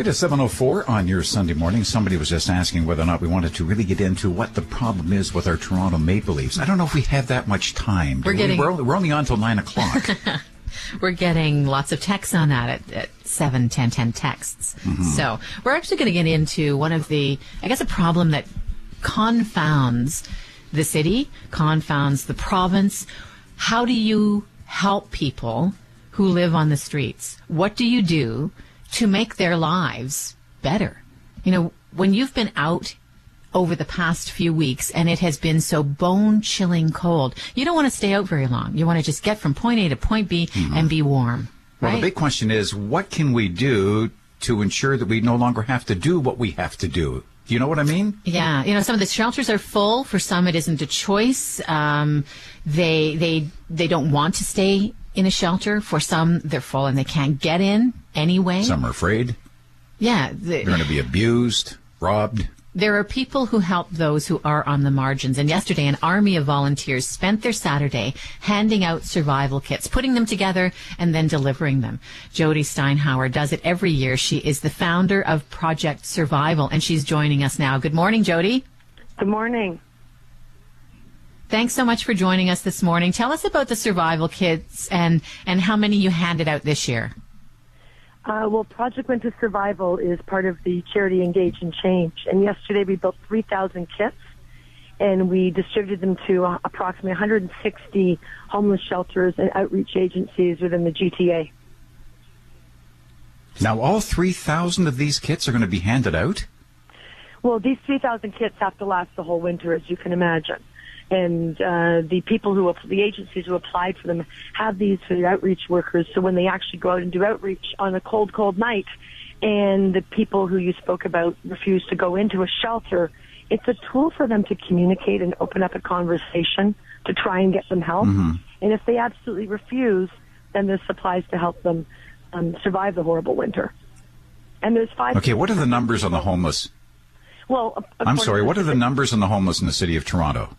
It is 7:04 on your Sunday morning. Somebody was just asking whether or not we wanted to really get into what the problem is with our Toronto Maple Leafs. I don't know if we have that much time. We're only on till 9 o'clock. We're getting lots of texts on that at 7-10-10 texts. Mm-hmm. So we're actually going to get into one of the, I guess, a problem that confounds the city, confounds the province. How do you help people who live on the streets? What do you do to make their lives better? You know, when you've been out over the past few weeks and it has been so bone-chilling cold, you don't want to stay out very long. You want to just get from point A to point B and be warm. Well, right? The big question is, what can we do to ensure that we no longer have to do what we have to do? Do you know what I mean? Yeah. You know, some of the shelters are full. For some, it isn't a choice. They don't want to stay in a shelter. For some, they're full and they can't get in anyway. Some are afraid. Yeah. They're going to be abused, robbed. There are people who help those who are on the margins. And yesterday, an army of volunteers spent their Saturday handing out survival kits, putting them together, and then delivering them. Jody Steinhauer does it every year. She is the founder of Project Survival, and she's joining us now. Good morning, Jody. Good morning. Thanks so much for joining us this morning. Tell us about the survival kits and how many you handed out this year. Well, Project Winter Survival is part of the charity Engage and Change. And yesterday we built 3,000 kits, and we distributed them to approximately 160 homeless shelters and outreach agencies within the GTA. Now, all 3,000 of these kits are going to be handed out? Well, these 3,000 kits have to last the whole winter, as you can imagine. And the agencies who applied for them have these for the outreach workers. So when they actually go out and do outreach on a cold, cold night, and the people who you spoke about refuse to go into a shelter, it's a tool for them to communicate and open up a conversation to try and get them help. Mm-hmm. And if they absolutely refuse, then there's supplies to help them survive the horrible winter. And there's 5. Okay, what are the numbers on the homeless? Well, I'm sorry, what are the numbers on the homeless in the city of Toronto?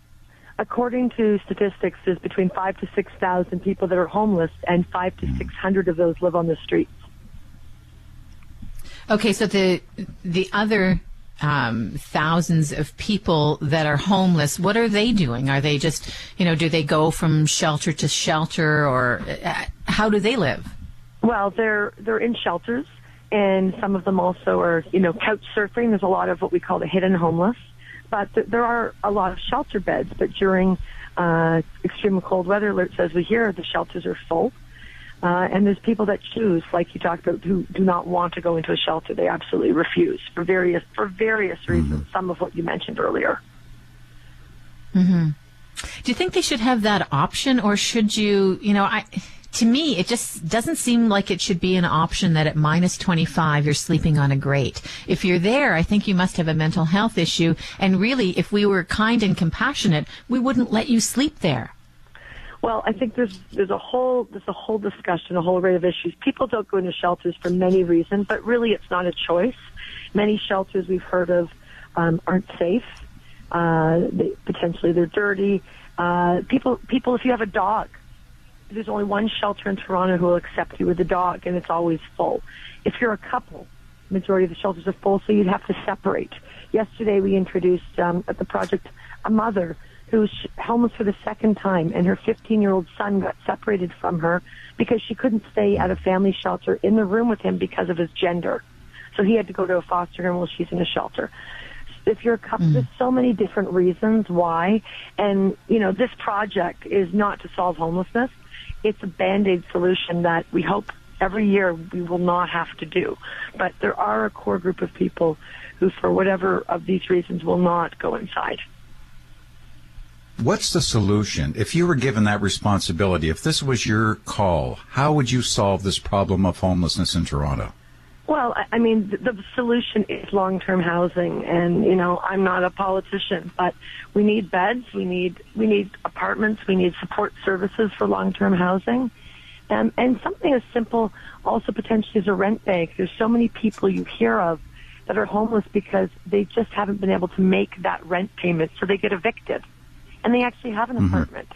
According to statistics, there's between 5,000 to 6,000 people that are homeless, and 500 to 600 of those live on the streets. Okay, so the other thousands of people that are homeless, what are they doing? Are they just, do they go from shelter to shelter, or how do they live? Well, they're in shelters, and some of them also are, couch surfing. There's a lot of what we call the hidden homeless. But there are a lot of shelter beds. But during extreme cold weather alerts, as we hear, the shelters are full. And there's people that choose, like you talked about, who do not want to go into a shelter. They absolutely refuse for various reasons, some of what you mentioned earlier. Mm-hmm. Do you think they should have that option, or should you, to me, it just doesn't seem like it should be an option that at minus 25 you're sleeping on a grate. If you're there, I think you must have a mental health issue. And really, if we were kind and compassionate, we wouldn't let you sleep there. Well, I think there's a whole discussion, a whole array of issues. People don't go into shelters for many reasons, but really it's not a choice. Many shelters we've heard of aren't safe. Potentially they're dirty. People, if you have a dog, there's only one shelter in Toronto who will accept you with a dog, and it's always full. If you're a couple, majority of the shelters are full, so you'd have to separate. Yesterday we introduced at the project a mother who's homeless for the second time, and her 15-year-old son got separated from her because she couldn't stay at a family shelter in the room with him because of his gender. So he had to go to a foster home while she's in a shelter. If you're a couple, there's so many different reasons why. And, this project is not to solve homelessness. It's a Band-Aid solution that we hope every year we will not have to do. But there are a core group of people who, for whatever of these reasons, will not go inside. What's the solution? If you were given that responsibility, if this was your call, how would you solve this problem of homelessness in Toronto? Well, I mean, the solution is long-term housing, and I'm not a politician, but we need beds, we need apartments, we need support services for long-term housing, and something as simple also potentially as a rent bank. There's so many people you hear of that are homeless because they just haven't been able to make that rent payment, so they get evicted, and they actually have an apartment.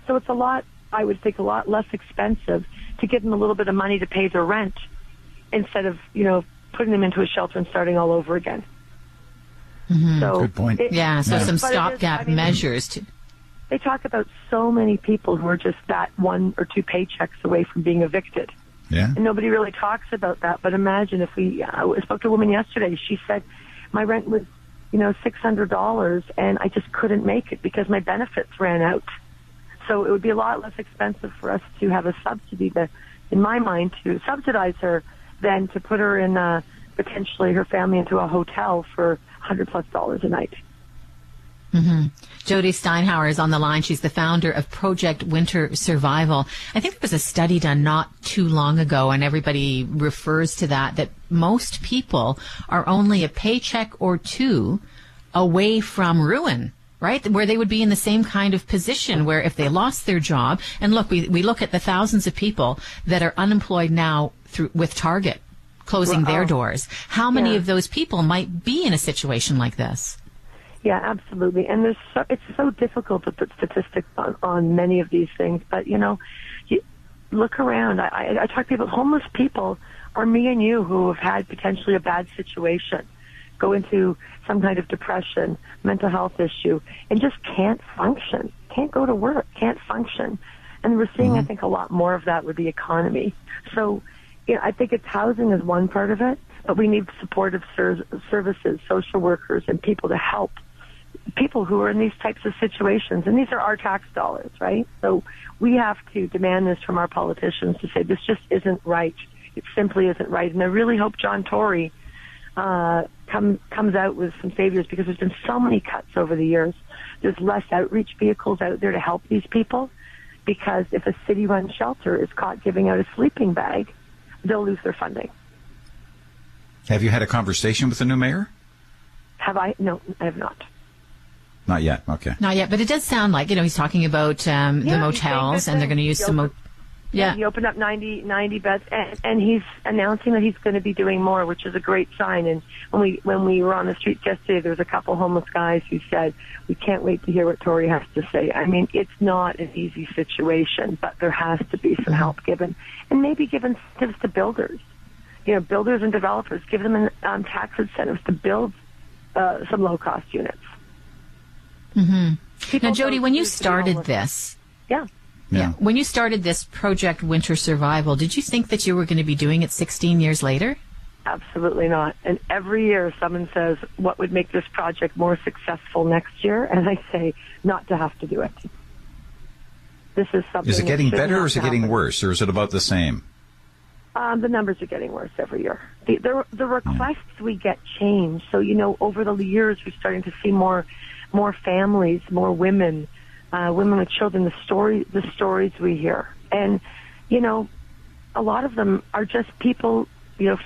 So it's I would think, a lot less expensive to give them a little bit of money to pay their rent, instead of, putting them into a shelter and starting all over again. Mm-hmm. So good point. Some stopgap measures. They talk about so many people who are just that 1 or 2 paychecks away from being evicted. Yeah. And nobody really talks about that. But imagine if I spoke to a woman yesterday. She said, my rent was, $600, and I just couldn't make it because my benefits ran out. So it would be a lot less expensive for us to have a subsidy, in my mind, to subsidize her than to put her in, potentially her family into a hotel for $100+ a night. Mm-hmm. Jody Steinhauer is on the line. She's the founder of Project Winter Survival. I think there was a study done not too long ago, and everybody refers to that most people are only a paycheck or 2 away from ruin, right? Where they would be in the same kind of position where if they lost their job, and look, we look at the thousands of people that are unemployed now with Target closing their doors. How many of those people might be in a situation like this? Yeah, absolutely. And it's so difficult to put statistics on many of these things. But, you look around. I talk to people, homeless people are me and you who have had potentially a bad situation, go into some kind of depression, mental health issue, and just can't function, can't go to work, can't function. And we're seeing, I think, a lot more of that with the economy. So, I think it's housing is one part of it, but we need supportive services, social workers, and people to help people who are in these types of situations. And these are our tax dollars, right? So we have to demand this from our politicians to say this just isn't right. It simply isn't right. And I really hope John Tory comes out with some saviors, because there's been so many cuts over the years. There's less outreach vehicles out there to help these people, because if a city-run shelter is caught giving out a sleeping bag, they'll lose their funding. Have you had a conversation with the new mayor? Have I? No, I have not. Not yet. Okay. Not yet, but it does sound like, he's talking about the motels, and they're going to use some. He opened up 90 beds, and he's announcing that he's going to be doing more, which is a great sign. And when we were on the streets yesterday, there was a couple homeless guys who said, we can't wait to hear what Tory has to say. I mean, it's not an easy situation, but there has to be some help given, and maybe given incentives to builders. Builders and developers, give them tax incentives to build some low-cost units. Mm-hmm. Now, Jody, when you started this, when you started this Project Winter Survival, did you think that you were going to be doing it 16 years later? Absolutely not. And every year someone says, what would make this project more successful next year? And I say, not to have to do it. This is something. Is it getting better, or is it getting worse, or is it about the same? The numbers are getting worse every year. The requests we get change. So, over the years, we're starting to see more families, more women, women with children, the stories we hear. And, a lot of them are just people,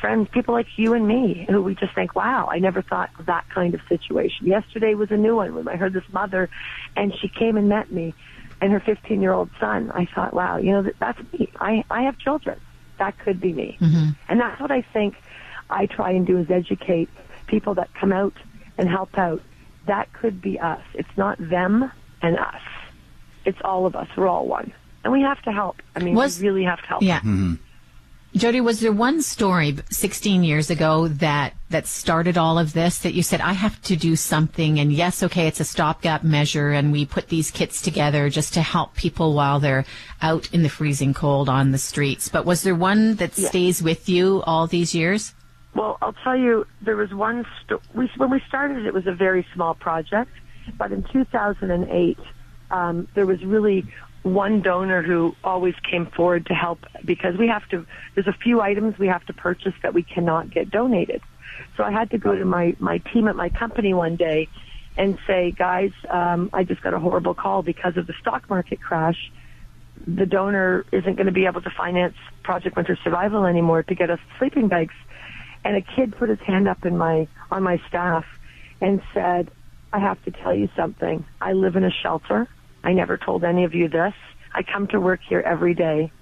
friends, people like you and me, who we just think, wow, I never thought of that kind of situation. Yesterday was a new one when I heard this mother, and she came and met me and her 15-year-old son. I thought, wow, that's me. I have children. That could be me. Mm-hmm. And that's what I think I try and do, is educate people that come out and help out. That could be us. It's not them and us. It's all of us. We're all one. And we have to help. I mean, we really have to help. Yeah. Mm-hmm. Jody, was there one story 16 years ago that started all of this, that you said, I have to do something, and yes, okay, it's a stopgap measure, and we put these kits together just to help people while they're out in the freezing cold on the streets. But was there one that stays with you all these years? Well, I'll tell you, there was one when we started, it was a very small project, but in 2008, there was really one donor who always came forward to help, because there's a few items we have to purchase that we cannot get donated. So I had to go to my team at my company one day and say, guys, I just got a horrible call because of the stock market crash. The donor isn't going to be able to finance Project Winter Survival anymore to get us sleeping bags. And a kid put his hand up on my staff and said, I have to tell you something. I live in a shelter. I never told any of you this. I come to work here every day.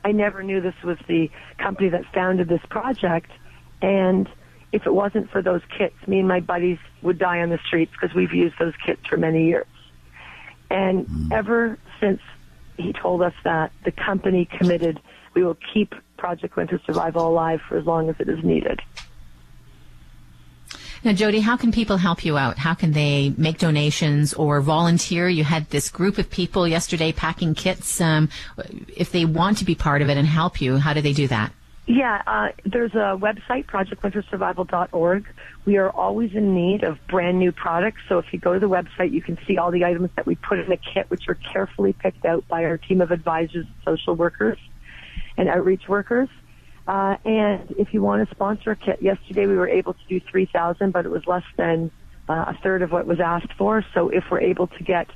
I never knew this was the company that founded this project. And if it wasn't for those kits, me and my buddies would die on the streets, because we've used those kits for many years. And ever since he told us that, the company committed, we will keep Project Winter Survival alive for as long as it is needed. Now, Jody, how can people help you out? How can they make donations or volunteer? You had this group of people yesterday packing kits. If they want to be part of it and help you, how do they do that? Yeah, there's a website, projectwintersurvival.org. We are always in need of brand new products. So if you go to the website, you can see all the items that we put in the kit, which are carefully picked out by our team of advisors, social workers, and outreach workers. And if you want to sponsor a kit, yesterday we were able to do 3,000, but it was less than a third of what was asked for. So if we're able to get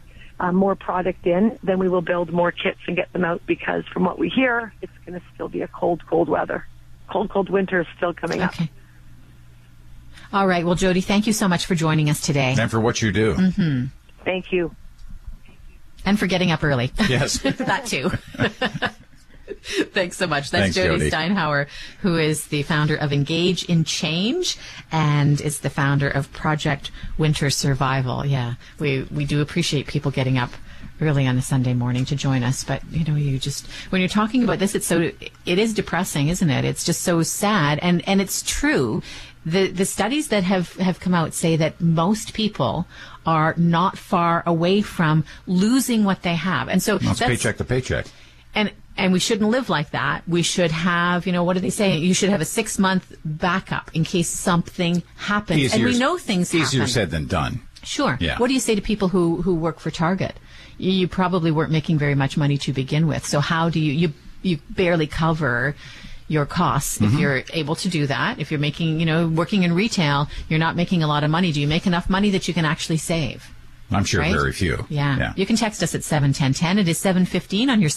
more product in, then we will build more kits and get them out, because from what we hear, it's going to still be a cold weather. Cold winter is still coming up. All right. Well, Jody, thank you so much for joining us today. And for what you do. Mm-hmm. Thank you. And for getting up early. Yes. That too. Thanks so much. That's Jody Steinhauer, who is the founder of Engage in Change and is the founder of Project Winter Survival. Yeah, we do appreciate people getting up early on a Sunday morning to join us. But, you know, you just, when you're talking about this, it is depressing, isn't it? It's just so sad. And it's true. The studies that have come out say that most people are not far away from losing what they have. And so that's paycheck to paycheck. And we shouldn't live like that. We should have, what do they say? You should have a 6-month backup in case something happens. And we know things happen. Easier said than done. Sure. Yeah. What do you say to people who work for Target? You probably weren't making very much money to begin with. So how do you barely cover your costs if you're able to do that? If you're making, working in retail, you're not making a lot of money. Do you make enough money that you can actually save? I'm sure right? very few. Yeah. You can text us at 71010. It is 7:15 on your